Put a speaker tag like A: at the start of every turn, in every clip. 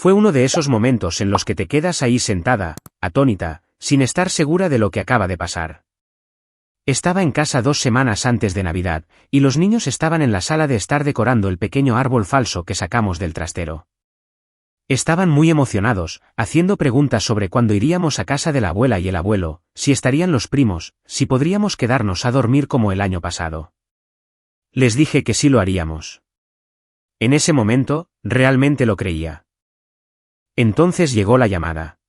A: Fue uno de esos momentos en los que te quedas ahí sentada, atónita, sin estar segura de lo que acaba de pasar. Estaba en casa 2 semanas antes de Navidad, y los niños estaban en la sala de estar decorando el pequeño árbol falso que sacamos del trastero. Estaban muy emocionados, haciendo preguntas sobre cuándo iríamos a casa de la abuela y el abuelo, si estarían los primos, si podríamos quedarnos a dormir como el año pasado. Les dije que sí lo haríamos. En ese momento, realmente lo creía. Entonces llegó la llamada.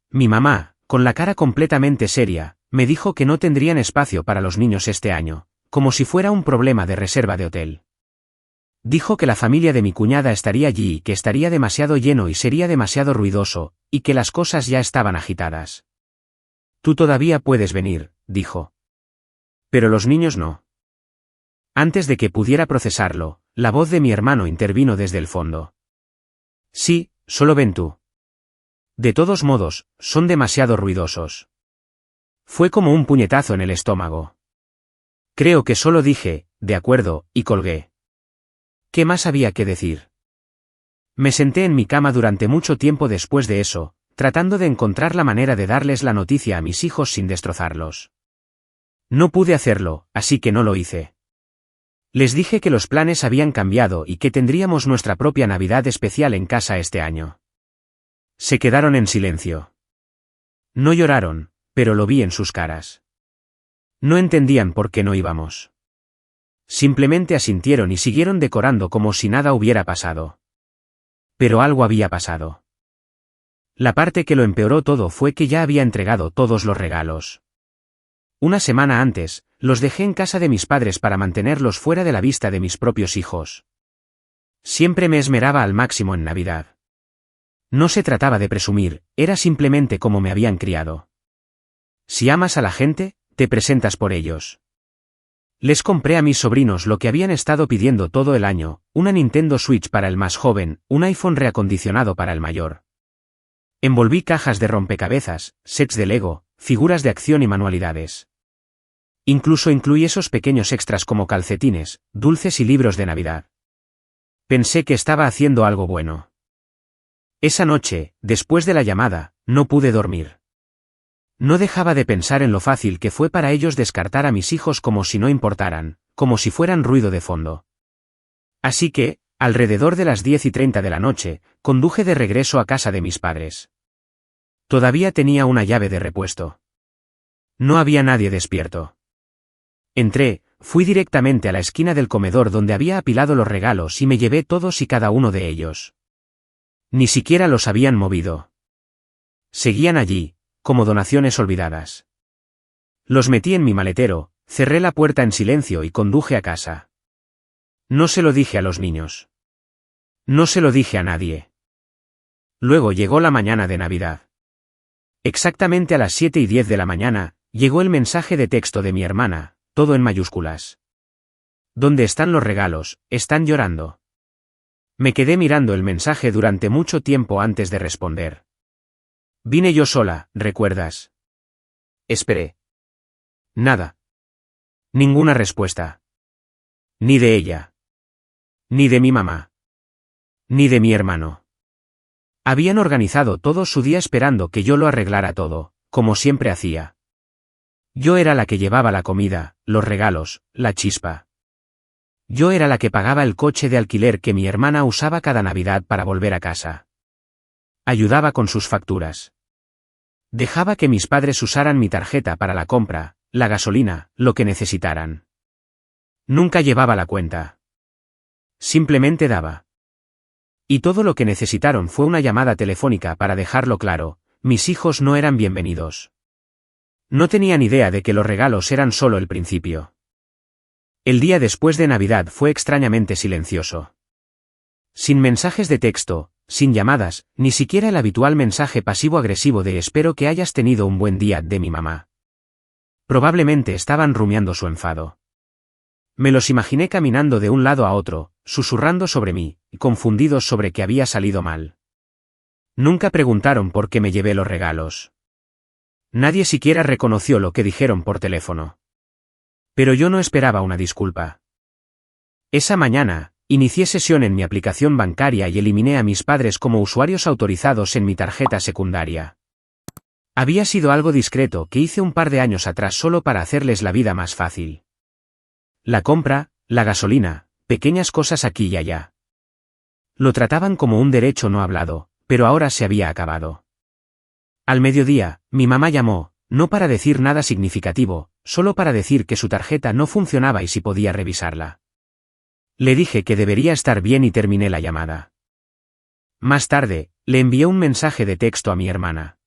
A: Mi mamá, con la cara completamente seria, me dijo que no tendrían espacio para los niños este año, como si fuera un problema de reserva de hotel. Dijo que la familia de mi cuñada estaría allí y que estaría demasiado lleno y sería demasiado ruidoso, y que las cosas ya estaban agitadas. Tú todavía puedes venir, dijo. Pero los niños no. Antes de que pudiera procesarlo, la voz de mi hermano intervino desde el fondo. Sí, solo ven tú. De todos modos, son demasiado ruidosos. Fue como un puñetazo en el estómago. Creo que solo dije, de acuerdo, y colgué. ¿Qué más había que decir? Me senté en mi cama durante mucho tiempo después de eso, tratando de encontrar la manera de darles la noticia a mis hijos sin destrozarlos. No pude hacerlo, así que no lo hice. Les dije que los planes habían cambiado y que tendríamos nuestra propia Navidad especial en casa este año. Se quedaron en silencio. No lloraron, pero lo vi en sus caras. No entendían por qué no íbamos. Simplemente asintieron y siguieron decorando como si nada hubiera pasado. Pero algo había pasado. La parte que lo empeoró todo fue que ya había entregado todos los regalos. Una semana antes, los dejé en casa de mis padres para mantenerlos fuera de la vista de mis propios hijos. Siempre me esmeraba al máximo en Navidad. No se trataba de presumir, era simplemente como me habían criado. Si amas a la gente, te presentas por ellos. Les compré a mis sobrinos lo que habían estado pidiendo todo el año, una Nintendo Switch para el más joven, un iPhone reacondicionado para el mayor. Envolví cajas de rompecabezas, sets de Lego, figuras de acción y manualidades. Incluso incluí esos pequeños extras como calcetines, dulces y libros de Navidad. Pensé que estaba haciendo algo bueno. Esa noche, después de la llamada, no pude dormir. No dejaba de pensar en lo fácil que fue para ellos descartar a mis hijos como si no importaran, como si fueran ruido de fondo. Así que, alrededor de las 10:30 de la noche, conduje de regreso a casa de mis padres. Todavía tenía una llave de repuesto. No había nadie despierto. Entré, fui directamente a la esquina del comedor donde había apilado los regalos y me llevé todos y cada uno de ellos. Ni siquiera los habían movido. Seguían allí, como donaciones olvidadas. Los metí en mi maletero, cerré la puerta en silencio y conduje a casa. No se lo dije a los niños. No se lo dije a nadie. Luego llegó la mañana de Navidad. Exactamente a las 7:10 de la mañana, llegó el mensaje de texto de mi hermana, todo en mayúsculas. ¿Dónde están los regalos? Están llorando. Me quedé mirando el mensaje durante mucho tiempo antes de responder. Vine yo sola, ¿recuerdas? Esperé. Nada. Ninguna respuesta. Ni de ella. Ni de mi mamá. Ni de mi hermano. Habían organizado todo su día esperando que yo lo arreglara todo, como siempre hacía. Yo era la que llevaba la comida, los regalos, la chispa. Yo era la que pagaba el coche de alquiler que mi hermana usaba cada Navidad para volver a casa. Ayudaba con sus facturas. Dejaba que mis padres usaran mi tarjeta para la compra, la gasolina, lo que necesitaran. Nunca llevaba la cuenta. Simplemente daba. Y todo lo que necesitaron fue una llamada telefónica para dejarlo claro, mis hijos no eran bienvenidos. No tenían idea de que los regalos eran solo el principio. El día después de Navidad fue extrañamente silencioso. Sin mensajes de texto, sin llamadas, ni siquiera el habitual mensaje pasivo-agresivo de espero que hayas tenido un buen día de mi mamá. Probablemente estaban rumiando su enfado. Me los imaginé caminando de un lado a otro, susurrando sobre mí, confundidos sobre que había salido mal. Nunca preguntaron por qué me llevé los regalos. Nadie siquiera reconoció lo que dijeron por teléfono. Pero yo no esperaba una disculpa. Esa mañana, Inicié sesión en mi aplicación bancaria y eliminé a mis padres como usuarios autorizados en mi tarjeta secundaria. Había sido algo discreto que hice un par de años atrás solo para hacerles la vida más fácil. La compra, la gasolina, pequeñas cosas aquí y allá. Lo trataban como un derecho no hablado, pero ahora se había acabado. Al mediodía, mi mamá llamó, no para decir nada significativo, solo para decir que su tarjeta no funcionaba y si podía revisarla. Le dije que debería estar bien y terminé la llamada. Más tarde, le envié un mensaje de texto a mi hermana.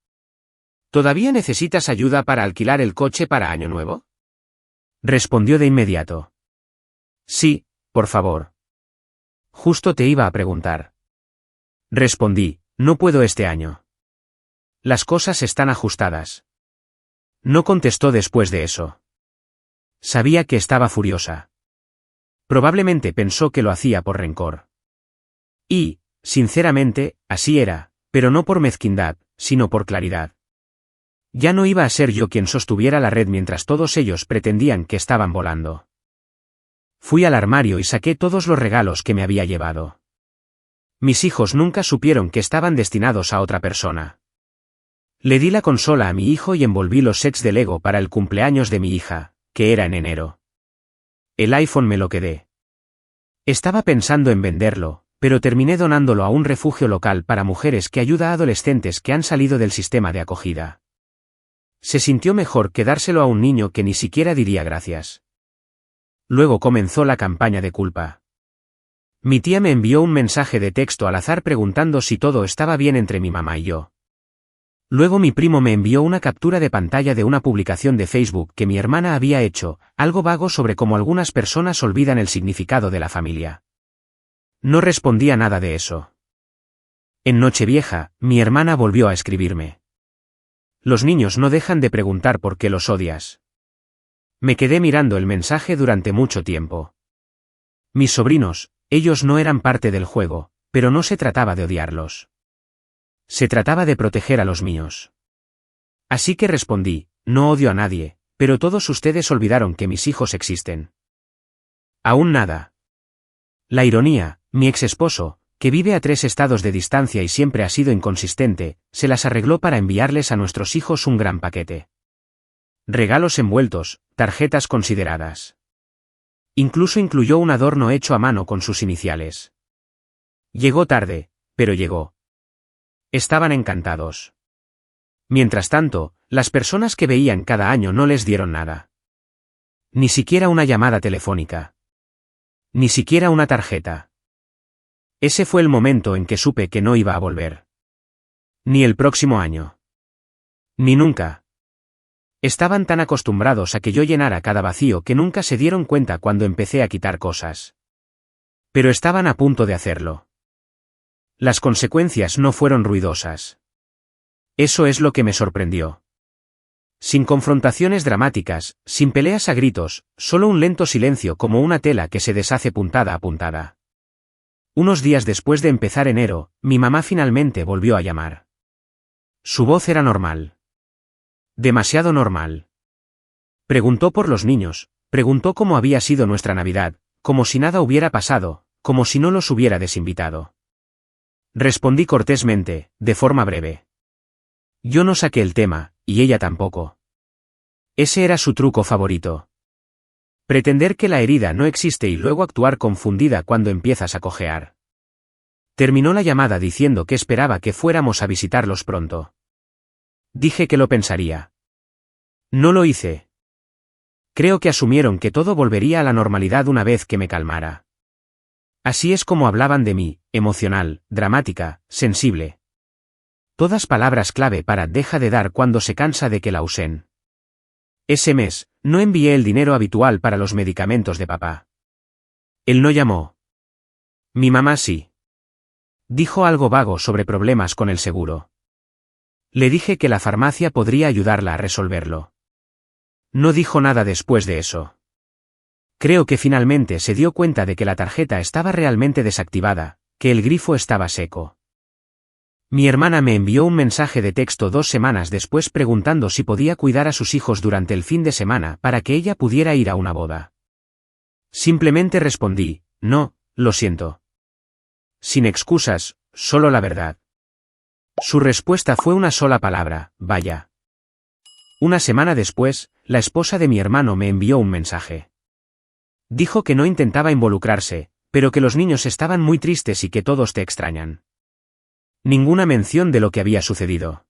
A: ¿Todavía necesitas ayuda para alquilar el coche para Año Nuevo? Respondió de inmediato. Sí, por favor. Justo te iba a preguntar. Respondí, no puedo este año. Las cosas están ajustadas. No contestó después de eso. Sabía que estaba furiosa. Probablemente pensó que lo hacía por rencor. Y, sinceramente, así era, pero no por mezquindad, sino por claridad. Ya no iba a ser yo quien sostuviera la red mientras todos ellos pretendían que estaban volando. Fui al armario y saqué todos los regalos que me había llevado. Mis hijos nunca supieron que estaban destinados a otra persona. Le di la consola a mi hijo y envolví los sets de Lego para el cumpleaños de mi hija, que era en enero. El iPhone me lo quedé. Estaba pensando en venderlo, pero terminé donándolo a un refugio local para mujeres que ayuda a adolescentes que han salido del sistema de acogida. Se sintió mejor que dárselo a un niño que ni siquiera diría gracias. Luego comenzó la campaña de culpa. Mi tía me envió un mensaje de texto al azar preguntando si todo estaba bien entre mi mamá y yo. Luego mi primo me envió una captura de pantalla de una publicación de Facebook que mi hermana había hecho, algo vago sobre cómo algunas personas olvidan el significado de la familia. No respondía nada de eso. En Nochevieja, mi hermana volvió a escribirme. Los niños no dejan de preguntar por qué los odias. Me quedé mirando el mensaje durante mucho tiempo. Mis sobrinos, ellos no eran parte del juego, pero no se trataba de odiarlos. Se trataba de proteger a los míos. Así que respondí, no odio a nadie, pero todos ustedes olvidaron que mis hijos existen. Aún nada. La ironía, mi ex esposo, que vive a 3 estados de distancia y siempre ha sido inconsistente, se las arregló para enviarles a nuestros hijos un gran paquete. Regalos envueltos, tarjetas consideradas. Incluso incluyó un adorno hecho a mano con sus iniciales. Llegó tarde, pero llegó. Estaban encantados. Mientras tanto, las personas que veían cada año no les dieron nada. Ni siquiera una llamada telefónica. Ni siquiera una tarjeta. Ese fue el momento en que supe que no iba a volver. Ni el próximo año. Ni nunca. Estaban tan acostumbrados a que yo llenara cada vacío que nunca se dieron cuenta cuando empecé a quitar cosas. Pero estaban a punto de hacerlo. Las consecuencias no fueron ruidosas. Eso es lo que me sorprendió. Sin confrontaciones dramáticas, sin peleas a gritos, solo un lento silencio como una tela que se deshace puntada a puntada. Unos días después de empezar enero, mi mamá finalmente volvió a llamar. Su voz era normal. Demasiado normal. Preguntó por los niños, preguntó cómo había sido nuestra Navidad, como si nada hubiera pasado, como si no los hubiera desinvitado. Respondí cortésmente, de forma breve. Yo no saqué el tema, y ella tampoco. Ese era su truco favorito. Pretender que la herida no existe y luego actuar confundida cuando empiezas a cojear. Terminó la llamada diciendo que esperaba que fuéramos a visitarlos pronto. Dije que lo pensaría. No lo hice. Creo que asumieron que todo volvería a la normalidad una vez que me calmara. Así es como hablaban de mí, emocional, dramática, sensible. Todas palabras clave para deja de dar cuando se cansa de que la usen. Ese mes, no envié el dinero habitual para los medicamentos de papá. Él no llamó. Mi mamá sí. Dijo algo vago sobre problemas con el seguro. Le dije que la farmacia podría ayudarla a resolverlo. No dijo nada después de eso. Creo que finalmente se dio cuenta de que la tarjeta estaba realmente desactivada, que el grifo estaba seco. Mi hermana me envió un mensaje de texto 2 semanas después preguntando si podía cuidar a sus hijos durante el fin de semana para que ella pudiera ir a una boda. Simplemente respondí, no, lo siento. Sin excusas, solo la verdad. Su respuesta fue una sola palabra, vaya. Una semana después, la esposa de mi hermano me envió un mensaje. Dijo que no intentaba involucrarse, pero que los niños estaban muy tristes y que todos te extrañan. Ninguna mención de lo que había sucedido.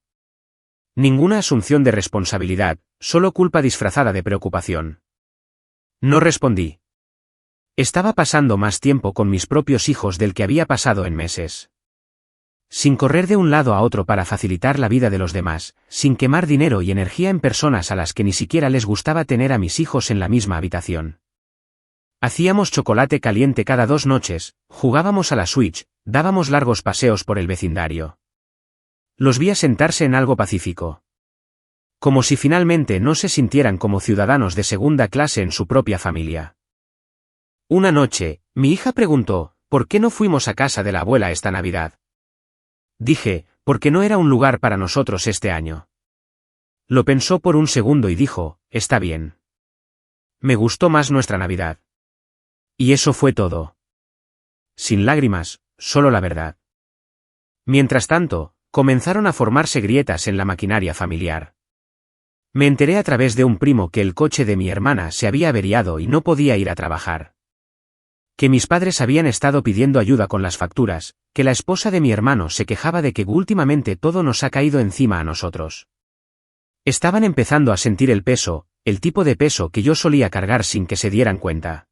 A: Ninguna asunción de responsabilidad, solo culpa disfrazada de preocupación. No respondí. Estaba pasando más tiempo con mis propios hijos del que había pasado en meses. Sin correr de un lado a otro para facilitar la vida de los demás, sin quemar dinero y energía en personas a las que ni siquiera les gustaba tener a mis hijos en la misma habitación. Hacíamos chocolate caliente cada 2 noches, jugábamos a la Switch, dábamos largos paseos por el vecindario. Los vi sentarse en algo pacífico. Como si finalmente no se sintieran como ciudadanos de segunda clase en su propia familia. Una noche, mi hija preguntó, ¿por qué no fuimos a casa de la abuela esta Navidad? Dije, porque no era un lugar para nosotros este año. Lo pensó por un segundo y dijo, está bien. Me gustó más nuestra Navidad. Y eso fue todo. Sin lágrimas, solo la verdad. Mientras tanto, comenzaron a formarse grietas en la maquinaria familiar. Me enteré a través de un primo que el coche de mi hermana se había averiado y no podía ir a trabajar. Que mis padres habían estado pidiendo ayuda con las facturas, que la esposa de mi hermano se quejaba de que últimamente todo nos ha caído encima a nosotros. Estaban empezando a sentir el peso, el tipo de peso que yo solía cargar sin que se dieran cuenta.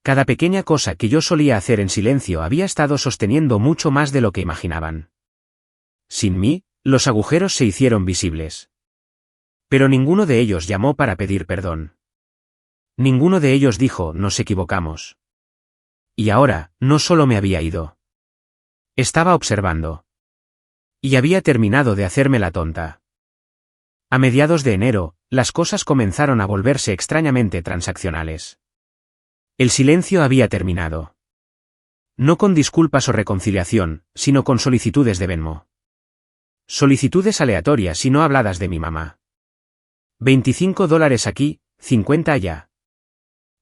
A: Cada pequeña cosa que yo solía hacer en silencio había estado sosteniendo mucho más de lo que imaginaban. Sin mí, los agujeros se hicieron visibles. Pero ninguno de ellos llamó para pedir perdón. Ninguno de ellos dijo, nos equivocamos. Y ahora, no solo me había ido. Estaba observando. Y había terminado de hacerme la tonta. A mediados de enero, las cosas comenzaron a volverse extrañamente transaccionales. El silencio había terminado. No con disculpas o reconciliación, sino con solicitudes de Venmo. Solicitudes aleatorias y no habladas de mi mamá. $25 aquí, 50 allá.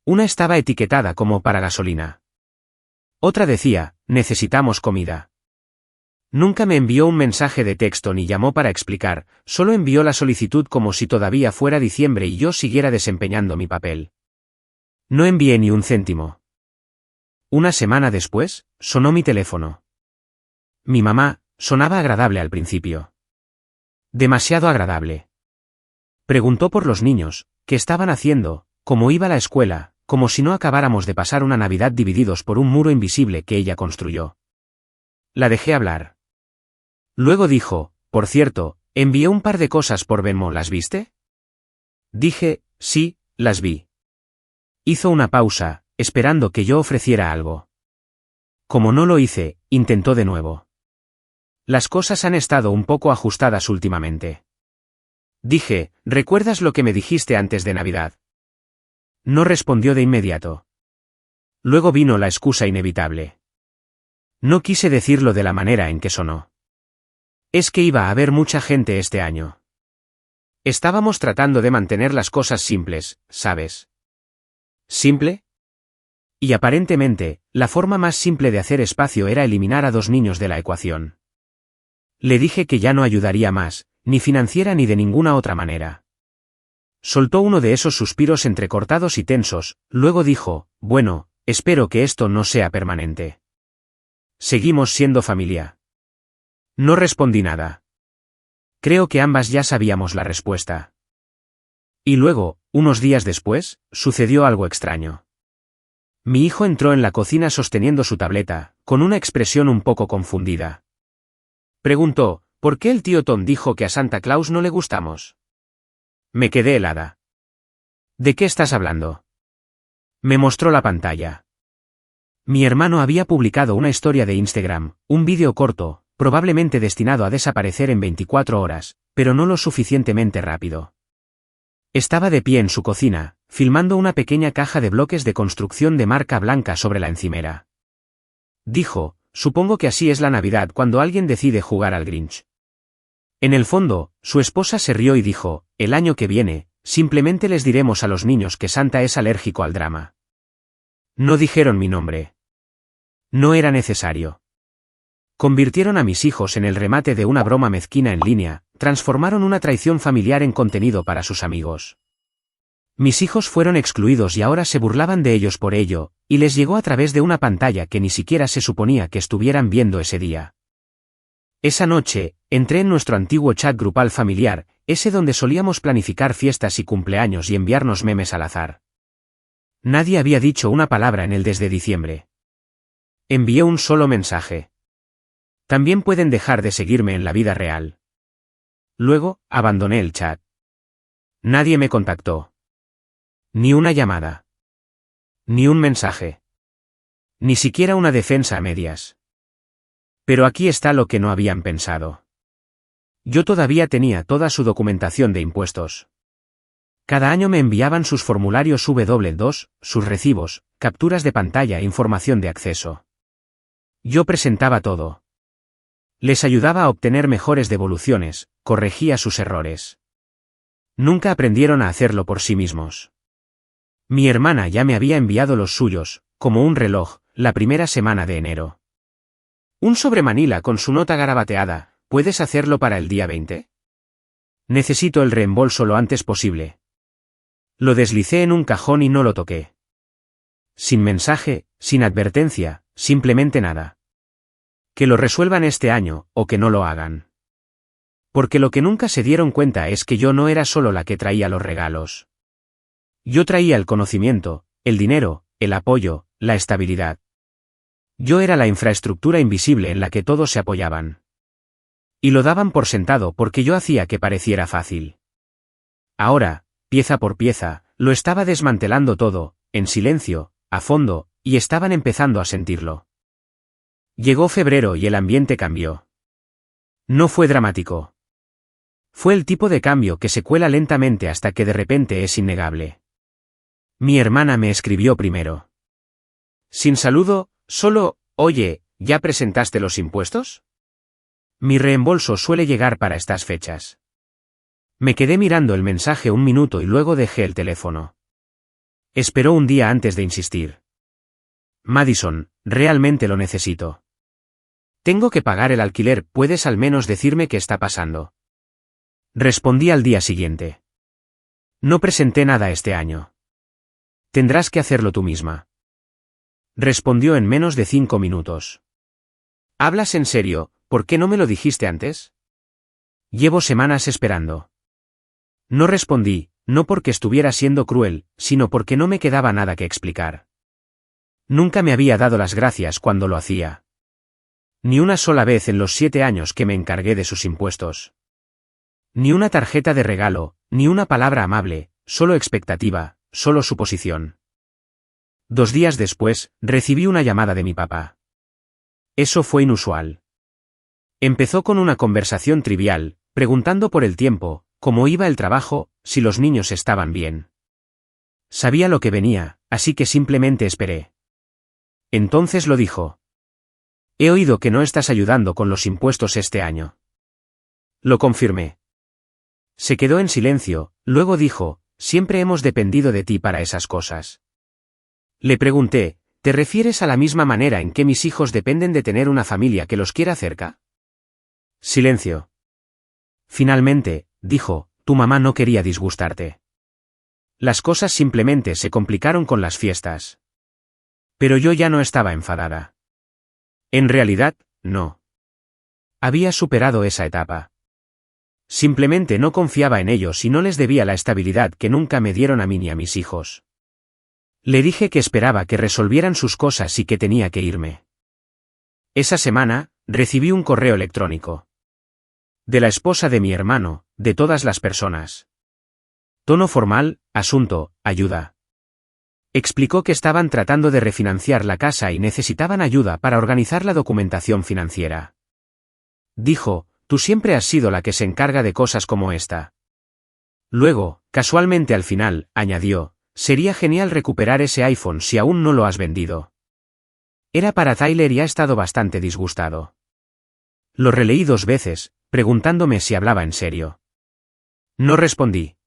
A: Una estaba etiquetada como para gasolina. Otra decía, necesitamos comida. Nunca me envió un mensaje de texto ni llamó para explicar, solo envió la solicitud como si todavía fuera diciembre y yo siguiera desempeñando mi papel. No envié ni un céntimo. Una semana después, sonó mi teléfono. Mi mamá, sonaba agradable al principio. Demasiado agradable. Preguntó por los niños, qué estaban haciendo, cómo iba la escuela, como si no acabáramos de pasar una Navidad divididos por un muro invisible que ella construyó. La dejé hablar. Luego dijo, por cierto, envié un par de cosas por Venmo, ¿las viste? Dije, sí, las vi. Hizo una pausa, esperando que yo ofreciera algo. Como no lo hice, intentó de nuevo. Las cosas han estado un poco ajustadas últimamente. Dije, ¿recuerdas lo que me dijiste antes de Navidad? No respondió de inmediato. Luego vino la excusa inevitable. No quise decirlo de la manera en que sonó. Es que iba a haber mucha gente este año. Estábamos tratando de mantener las cosas simples, ¿sabes? ¿Simple? Y aparentemente, la forma más simple de hacer espacio era eliminar a 2 niños de la ecuación. Le dije que ya no ayudaría más, ni financiera ni de ninguna otra manera. Soltó uno de esos suspiros entrecortados y tensos, luego dijo, bueno, espero que esto no sea permanente. Seguimos siendo familia. No respondí nada. Creo que ambas ya sabíamos la respuesta. Y luego, unos días después, sucedió algo extraño. Mi hijo entró en la cocina sosteniendo su tableta, con una expresión un poco confundida. Preguntó, ¿por qué el tío Tom dijo que a Santa Claus no le gustamos? Me quedé helada. ¿De qué estás hablando? Me mostró la pantalla. Mi hermano había publicado una historia de Instagram, un vídeo corto, probablemente destinado a desaparecer en 24 horas, pero no lo suficientemente rápido. Estaba de pie en su cocina, filmando una pequeña caja de bloques de construcción de marca blanca sobre la encimera. Dijo, supongo que así es la Navidad cuando alguien decide jugar al Grinch. En el fondo, su esposa se rió y dijo, el año que viene, simplemente les diremos a los niños que Santa es alérgico al drama. No dijeron mi nombre. No era necesario. Convirtieron a mis hijos en el remate de una broma mezquina en línea, transformaron una traición familiar en contenido para sus amigos. Mis hijos fueron excluidos y ahora se burlaban de ellos por ello, y les llegó a través de una pantalla que ni siquiera se suponía que estuvieran viendo ese día. Esa noche, entré en nuestro antiguo chat grupal familiar, ese donde solíamos planificar fiestas y cumpleaños y enviarnos memes al azar. Nadie había dicho una palabra en él desde diciembre. Envié un solo mensaje. También pueden dejar de seguirme en la vida real. Luego, abandoné el chat. Nadie me contactó. Ni una llamada. Ni un mensaje. Ni siquiera una defensa a medias. Pero aquí está lo que no habían pensado. Yo todavía tenía toda su documentación de impuestos. Cada año me enviaban sus formularios W2, sus recibos, capturas de pantalla e información de acceso. Yo presentaba todo. Les ayudaba a obtener mejores devoluciones, corregía sus errores. Nunca aprendieron a hacerlo por sí mismos. Mi hermana ya me había enviado los suyos, como un reloj, la primera semana de enero. Un sobre Manila con su nota garabateada, ¿puedes hacerlo para el día 20? Necesito el reembolso lo antes posible. Lo deslicé en un cajón y no lo toqué. Sin mensaje, sin advertencia, simplemente nada. Que lo resuelvan este año, o que no lo hagan. Porque lo que nunca se dieron cuenta es que yo no era solo la que traía los regalos. Yo traía el conocimiento, el dinero, el apoyo, la estabilidad. Yo era la infraestructura invisible en la que todos se apoyaban. Y lo daban por sentado porque yo hacía que pareciera fácil. Ahora, pieza por pieza, lo estaba desmantelando todo, en silencio, a fondo, y estaban empezando a sentirlo. Llegó febrero y el ambiente cambió. No fue dramático. Fue el tipo de cambio que se cuela lentamente hasta que de repente es innegable. Mi hermana me escribió primero. Sin saludo, solo, oye, ¿ya presentaste los impuestos? Mi reembolso suele llegar para estas fechas. Me quedé mirando el mensaje un minuto y luego dejé el teléfono. Esperó un día antes de insistir. Madison, realmente lo necesito. Tengo que pagar el alquiler, ¿puedes al menos decirme qué está pasando? Respondí al día siguiente. No presenté nada este año. Tendrás que hacerlo tú misma. Respondió en menos de 5 minutos. ¿Hablas en serio? ¿Por qué no me lo dijiste antes? Llevo semanas esperando. No respondí, no porque estuviera siendo cruel, sino porque no me quedaba nada que explicar. Nunca me había dado las gracias cuando lo hacía. Ni una sola vez en los 7 años que me encargué de sus impuestos. Ni una tarjeta de regalo, ni una palabra amable, solo expectativa, solo suposición. 2 días después, recibí una llamada de mi papá. Eso fue inusual. Empezó con una conversación trivial, preguntando por el tiempo, cómo iba el trabajo, si los niños estaban bien. Sabía lo que venía, así que simplemente esperé. Entonces lo dijo. He oído que no estás ayudando con los impuestos este año. Lo confirmé. Se quedó en silencio, luego dijo, siempre hemos dependido de ti para esas cosas. Le pregunté, ¿te refieres a la misma manera en que mis hijos dependen de tener una familia que los quiera cerca? Silencio. Finalmente, dijo, tu mamá no quería disgustarte. Las cosas simplemente se complicaron con las fiestas. Pero yo ya no estaba enfadada. En realidad, no. Había superado esa etapa. Simplemente no confiaba en ellos y no les debía la estabilidad que nunca me dieron a mí ni a mis hijos. Le dije que esperaba que resolvieran sus cosas y que tenía que irme. Esa semana, recibí un correo electrónico. De la esposa de mi hermano, de todas las personas. Tono formal, asunto, ayuda. Explicó que estaban tratando de refinanciar la casa y necesitaban ayuda para organizar la documentación financiera. Dijo, tú siempre has sido la que se encarga de cosas como esta. Luego, casualmente al final, añadió, sería genial recuperar ese iPhone si aún no lo has vendido. Era para Tyler y ha estado bastante disgustado. Lo releí 2 veces, preguntándome si hablaba en serio. No respondí.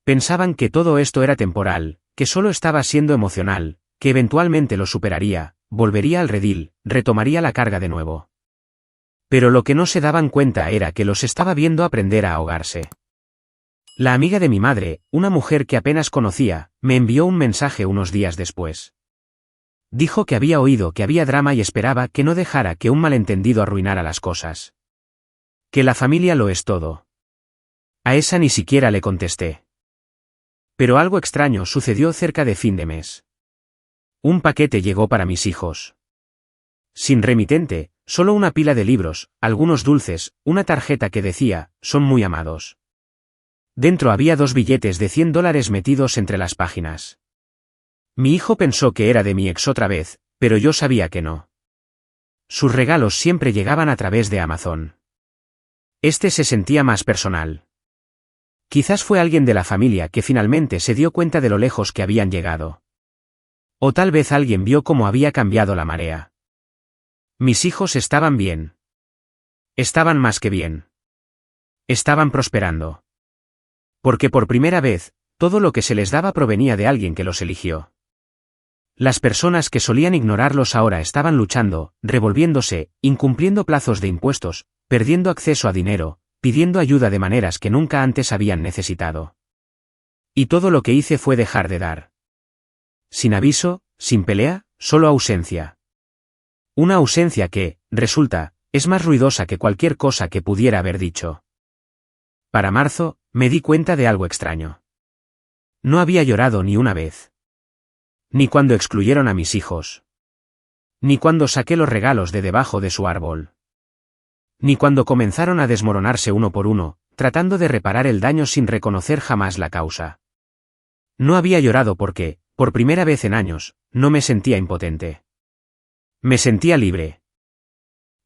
A: Pensaban que todo esto era temporal, que solo estaba siendo emocional, que eventualmente lo superaría, volvería al redil, retomaría la carga de nuevo. Pero lo que no se daban cuenta era que los estaba viendo aprender a ahogarse. La amiga de mi madre, una mujer que apenas conocía, me envió un mensaje unos días después. Dijo que había oído que había drama y esperaba que no dejara que un malentendido arruinara las cosas. Que la familia lo es todo. A esa ni siquiera le contesté. Pero algo extraño sucedió cerca de fin de mes. Un paquete llegó para mis hijos. Sin remitente, solo una pila de libros, algunos dulces, una tarjeta que decía, son muy amados. Dentro había 2 billetes de $100 metidos entre las páginas. Mi hijo pensó que era de mi ex otra vez, pero yo sabía que no. Sus regalos siempre llegaban a través de Amazon. Este se sentía más personal. Quizás fue alguien de la familia que finalmente se dio cuenta de lo lejos que habían llegado. O tal vez alguien vio cómo había cambiado la marea. Mis hijos estaban bien. Estaban más que bien. Estaban prosperando. Porque por primera vez, todo lo que se les daba provenía de alguien que los eligió. Las personas que solían ignorarlos ahora estaban luchando, revolviéndose, incumpliendo plazos de impuestos, perdiendo acceso a dinero, pidiendo ayuda de maneras que nunca antes habían necesitado. Y todo lo que hice fue dejar de dar. Sin aviso, sin pelea, solo ausencia. Una ausencia que, resulta, es más ruidosa que cualquier cosa que pudiera haber dicho. Para marzo, me di cuenta de algo extraño. No había llorado ni una vez. Ni cuando excluyeron a mis hijos. Ni cuando saqué los regalos de debajo de su árbol. Ni cuando comenzaron a desmoronarse uno por uno, tratando de reparar el daño sin reconocer jamás la causa. No había llorado porque, por primera vez en años, no me sentía impotente. Me sentía libre.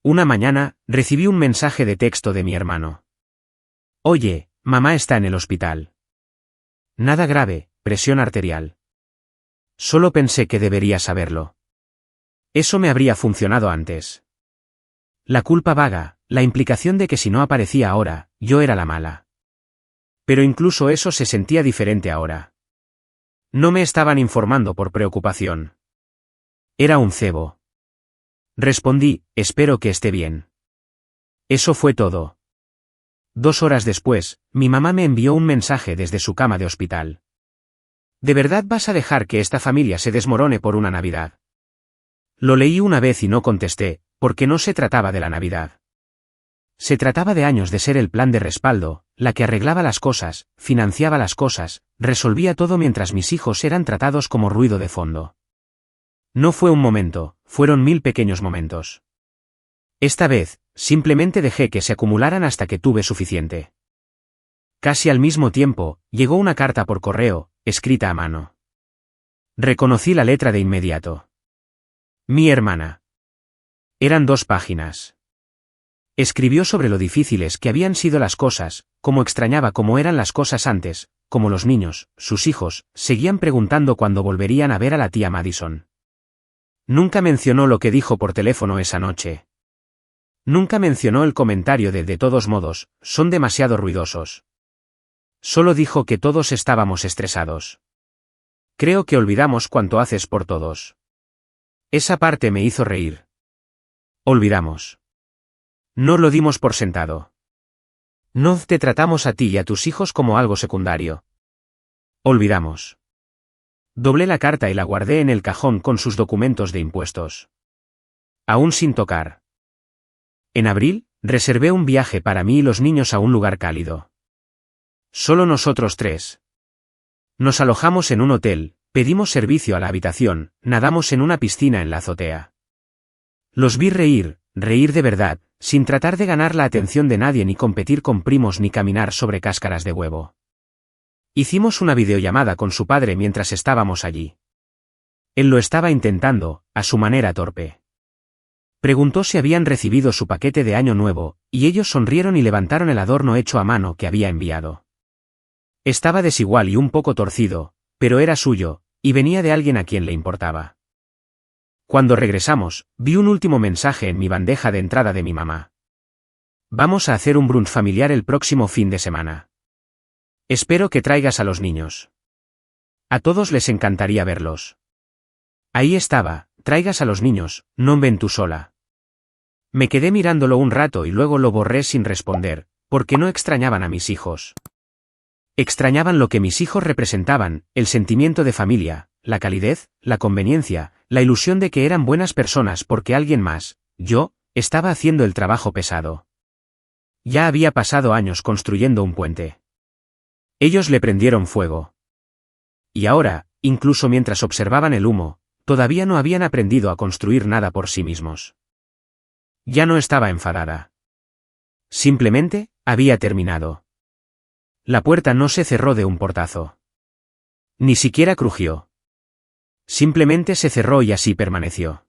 A: Una mañana, recibí un mensaje de texto de mi hermano. Oye, mamá está en el hospital. Nada grave, presión arterial. Solo pensé que debería saberlo. Eso me habría funcionado antes. La culpa vaga, la implicación de que si no aparecía ahora, yo era la mala. Pero incluso eso se sentía diferente ahora. No me estaban informando por preocupación. Era un cebo. Respondí, espero que esté bien. Eso fue todo. 2 horas después, mi mamá me envió un mensaje desde su cama de hospital. ¿De verdad vas a dejar que esta familia se desmorone por una Navidad? Lo leí una vez y no contesté, porque no se trataba de la Navidad. Se trataba de años de ser el plan de respaldo, la que arreglaba las cosas, financiaba las cosas, resolvía todo mientras mis hijos eran tratados como ruido de fondo. No fue un momento, fueron 1000 pequeños momentos. Esta vez, simplemente dejé que se acumularan hasta que tuve suficiente. Casi al mismo tiempo, llegó una carta por correo, escrita a mano. Reconocí la letra de inmediato. Mi hermana. Eran 2 páginas. Escribió sobre lo difíciles que habían sido las cosas, cómo extrañaba cómo eran las cosas antes, cómo los niños, sus hijos, seguían preguntando cuándo volverían a ver a la tía Madison. Nunca mencionó lo que dijo por teléfono esa noche. Nunca mencionó el comentario de todos modos, son demasiado ruidosos. Solo dijo que todos estábamos estresados. Creo que olvidamos cuánto haces por todos. Esa parte me hizo reír. Olvidamos. No lo dimos por sentado. No te tratamos a ti y a tus hijos como algo secundario. Olvidamos. Doblé la carta y la guardé en el cajón con sus documentos de impuestos. Aún sin tocar. En abril, reservé un viaje para mí y los niños a un lugar cálido. Solo nosotros 3. Nos alojamos en un hotel, pedimos servicio a la habitación, nadamos en una piscina en la azotea. Los vi reír de verdad, sin tratar de ganar la atención de nadie ni competir con primos ni caminar sobre cáscaras de huevo. Hicimos una videollamada con su padre mientras estábamos allí. Él lo estaba intentando, a su manera torpe. Preguntó si habían recibido su paquete de Año Nuevo, y ellos sonrieron y levantaron el adorno hecho a mano que había enviado. Estaba desigual y un poco torcido, pero era suyo, y venía de alguien a quien le importaba. Cuando regresamos, vi un último mensaje en mi bandeja de entrada de mi mamá. Vamos a hacer un brunch familiar el próximo fin de semana. Espero que traigas a los niños. A todos les encantaría verlos. Ahí estaba, traigas a los niños, non ven tú sola. Me quedé mirándolo un rato y luego lo borré sin responder, porque no extrañaban a mis hijos. Extrañaban lo que mis hijos representaban, el sentimiento de familia, la calidez, la conveniencia, la ilusión de que eran buenas personas porque alguien más, yo, estaba haciendo el trabajo pesado. Ya había pasado años construyendo un puente. Ellos le prendieron fuego. Y ahora, incluso mientras observaban el humo, todavía no habían aprendido a construir nada por sí mismos. Ya no estaba enfadada. Simplemente, había terminado. La puerta no se cerró de un portazo. Ni siquiera crujió. Simplemente se cerró y así permaneció.